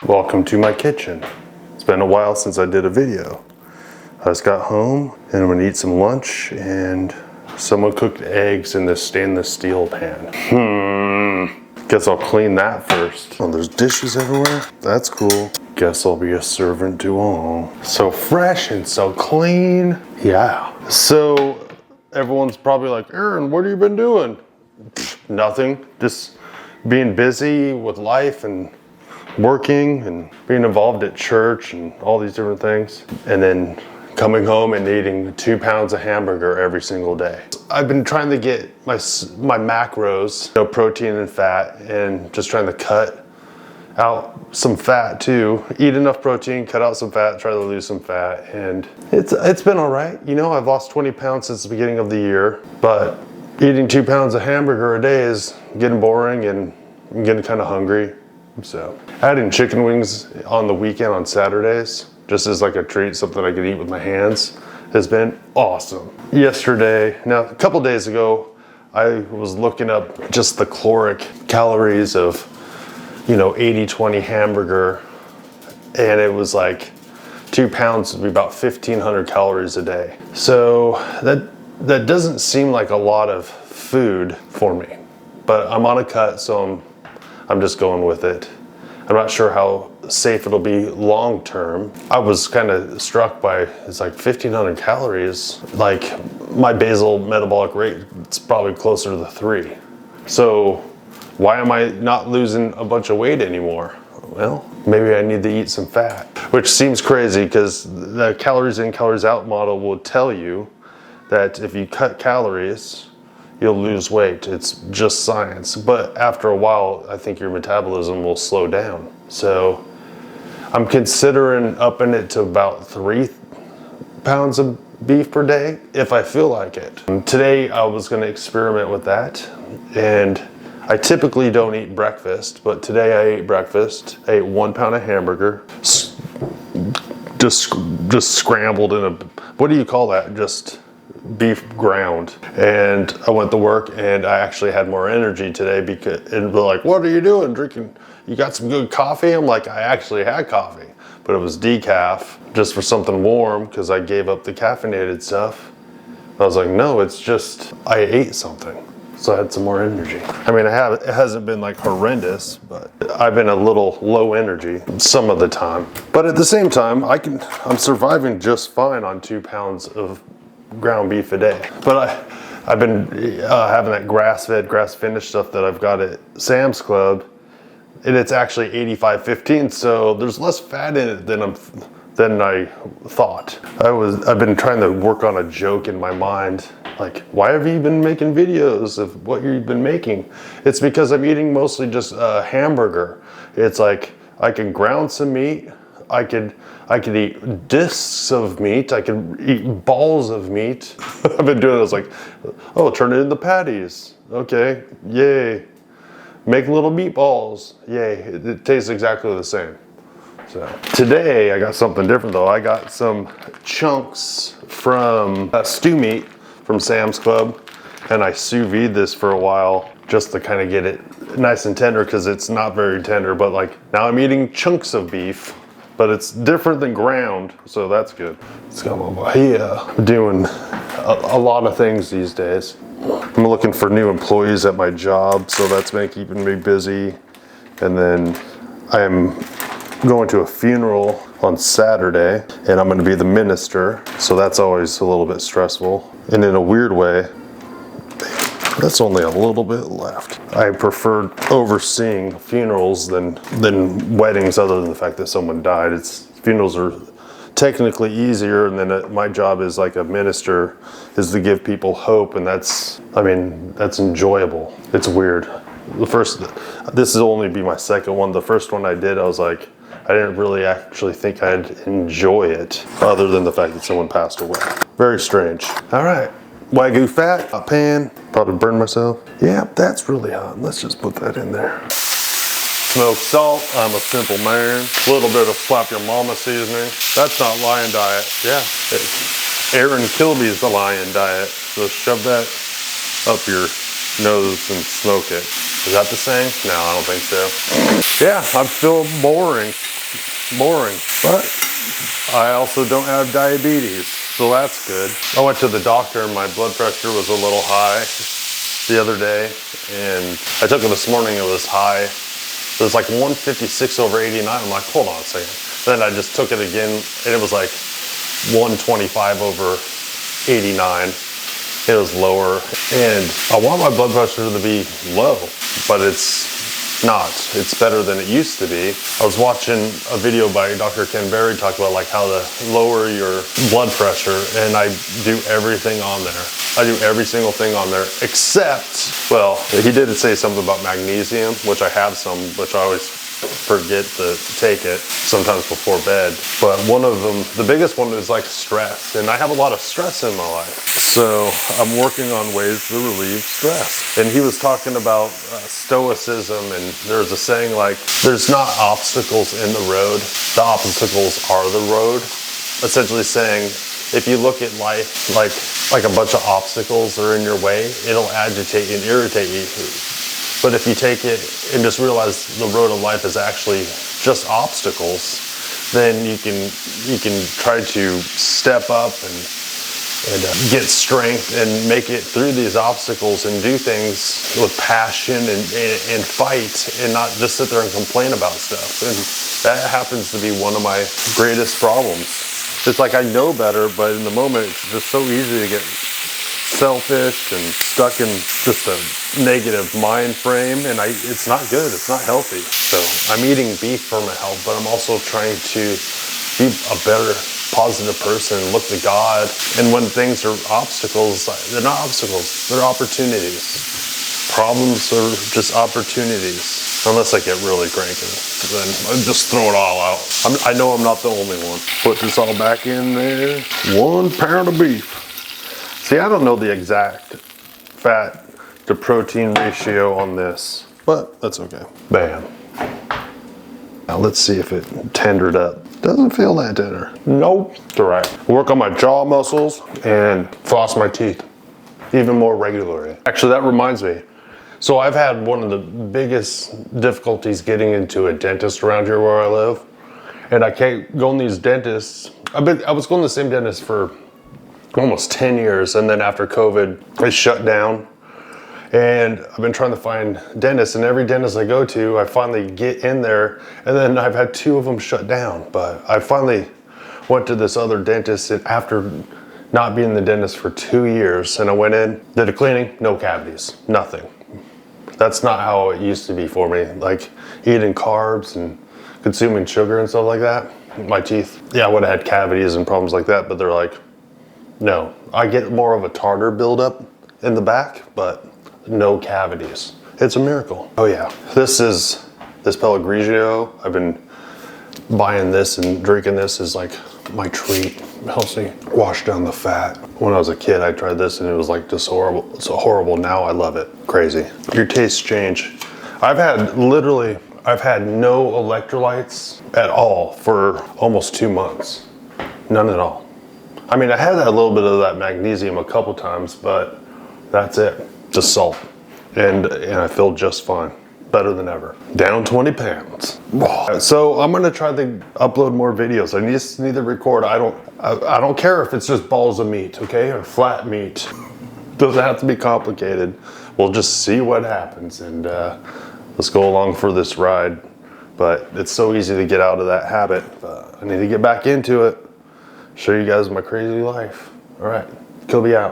Welcome to my kitchen. It's been a while since I did a video. I just got home and I'm gonna eat some lunch, and someone cooked eggs in this stainless steel pan. Guess I'll clean that first. Oh, there's dishes everywhere. That's cool. Guess I'll be a servant to all. So fresh and so clean. Yeah. So everyone's probably like, Aaron, what have you been doing? Nothing. Just being busy with life and working and being involved at church and all these different things. And then coming home and eating 2 pounds of hamburger every single day. I've been trying to get my macros, protein and fat, and just trying to cut out some fat too. Eat enough protein, cut out some fat, try to lose some fat, and it's been all right. I've lost 20 pounds since the beginning of the year, but eating 2 pounds of hamburger a day is getting boring and I'm getting kind of hungry. So adding chicken wings on the weekend on Saturdays, just as like a treat, something I could eat with my hands, has been awesome. Now a couple days ago, I was looking up just the caloric calories of 80-20 hamburger, and it was like 2 pounds would be about 1,500 calories a day. So that doesn't seem like a lot of food for me, but I'm on a cut, so I'm just going with it. I'm not sure how safe it'll be long term. I was kind of struck by, it's like 1,500 calories. Like my basal metabolic rate, it's probably closer to the 3. So why am I not losing a bunch of weight anymore? Well, maybe I need to eat some fat, which seems crazy because the calories in, calories out model will tell you that if you cut calories, you'll lose weight. It's just science. But after a while, I think your metabolism will slow down. So I'm considering upping it to about 3 pounds of beef per day if I feel like it. Today I was gonna experiment with that, and I typically don't eat breakfast, but today I ate breakfast. I ate 1 pound of hamburger, just scrambled in a, what do you call that? Just beef ground. And I went to work and I actually had more energy today because, and they're like, what are you doing? Drinking, you got some good coffee? I'm like, I actually had coffee, but it was decaf just for something warm because I gave up the caffeinated stuff. I was like, no, it's just, I ate something. So I had some more energy. I mean, it hasn't been like horrendous, but I've been a little low energy some of the time. But at the same time, I'm surviving just fine on 2 pounds of ground beef a day. But I've been having that grass-fed, grass-finished stuff that I've got at Sam's Club, and it's actually 85-15, so there's less fat in it than I thought. I've been trying to work on a joke in my mind, like, why have you been making videos of what you've been making? It's because I'm eating mostly just hamburger. It's like, I can ground some meat, I could eat discs of meat. I could eat balls of meat. I've been doing this like, oh, turn it into patties. Okay, yay. Make little meatballs. Yay, it tastes exactly the same. So today I got something different though. I got some chunks from stew meat from Sam's Club, and I sous vide this for a while just to kind of get it nice and tender because it's not very tender, but like now I'm eating chunks of beef. But it's different than ground, so that's good. Let's go, my boy. I'm doing a lot of things these days. I'm looking for new employees at my job, so that's been keeping me busy. And then I am going to a funeral on Saturday, and I'm gonna be the minister, so that's always a little bit stressful. And in a weird way, that's only a little bit left. I prefer overseeing funerals than weddings, other than the fact that someone died. Funerals are technically easier, and then my job as like a minister is to give people hope, and that's enjoyable. It's weird. This will only be my second one. The first one I did, I was like, I didn't really actually think I'd enjoy it, other than the fact that someone passed away. Very strange. All right. Wagyu fat, a pan, probably burn myself. Yeah, that's really hot. Let's just put that in there. Smoked salt, I'm a simple man. A little bit of slap your mama seasoning. That's not lion diet. Yeah, Aaron Kilby's the lion diet. So shove that up your nose and smoke it. Is that the saying? No, I don't think so. Yeah, I feel boring, but I also don't have diabetes, so that's good. I went to the doctor and my blood pressure was a little high the other day, and I took it this morning, it was high. It was like 156/89. I'm like, hold on a second. Then I just took it again, and it was like 125/89. It was lower, and I want my blood pressure to be low, but it's not. It's better than it used to be. I was watching a video by Dr. Ken Berry talk about like how to lower your blood pressure, and I do everything on there. I do every single thing on there except, well, he did say something about magnesium, which I have some, which I always forget to take it sometimes before bed. But one of them, the biggest one, is like stress, and I have a lot of stress in my life. So I'm working on ways to relieve stress. And he was talking about stoicism, and there's a saying like, there's not obstacles in the road, the obstacles are the road. Essentially saying, if you look at life like a bunch of obstacles are in your way, it'll agitate and irritate you. But if you take it and just realize the road of life is actually just obstacles, then you can try to step up and get strength and make it through these obstacles and do things with passion and fight, and not just sit there and complain about stuff. And that happens to be one of my greatest problems. It's like I know better, but in the moment it's just so easy to get selfish and stuck in just a negative mind frame, and it's not good, it's not healthy. So I'm eating beef for my health, but I'm also trying to be a better, positive person, look to God. And when things are obstacles, they're not obstacles, they're opportunities. Problems are just opportunities. Unless I get really cranky, then I just throw it all out. I know I'm not the only one. Put this all back in there. 1 pound of beef. See, I don't know the exact fat to protein ratio on this, but that's okay. Bam. Now let's see if it tendered up. Doesn't feel that tender. Nope. It's all right. Work on my jaw muscles and floss my teeth even more regularly. Actually, that reminds me. So I've had one of the biggest difficulties getting into a dentist around here where I live. And I can't go in these dentists. I was going to the same dentist for almost 10 years, and then after COVID, it shut down. And I've been trying to find dentists, and every dentist I go to, I finally get in there, and then I've had 2 of them shut down. But I finally went to this other dentist, and after not being the dentist for 2 years, and I went in, did a cleaning, no cavities, nothing. That's not how it used to be for me. Like eating carbs and consuming sugar and stuff like that, my teeth, yeah, I would have had cavities and problems like that, but they're like, no. I get more of a tartar buildup in the back, but no cavities. It's a miracle. Oh yeah, this Pellegrino, I've been buying this and drinking this is like my treat. It helps me wash down the fat. When I was a kid, I tried this and it was like just horrible. It's so horrible. Now I love it. Crazy. Your tastes change. I've had no electrolytes at all for almost 2 months. None at all. I mean, I had a little bit of that magnesium a couple times, but that's it. Just salt. And I feel just fine. Better than ever. Down 20 pounds. So I'm gonna try to upload more videos. I just need to record. I don't care if it's just balls of meat, okay? Or flat meat. Doesn't have to be complicated. We'll just see what happens, and let's go along for this ride. But it's so easy to get out of that habit. I need to get back into it. Show you guys my crazy life. All right, Kilby out.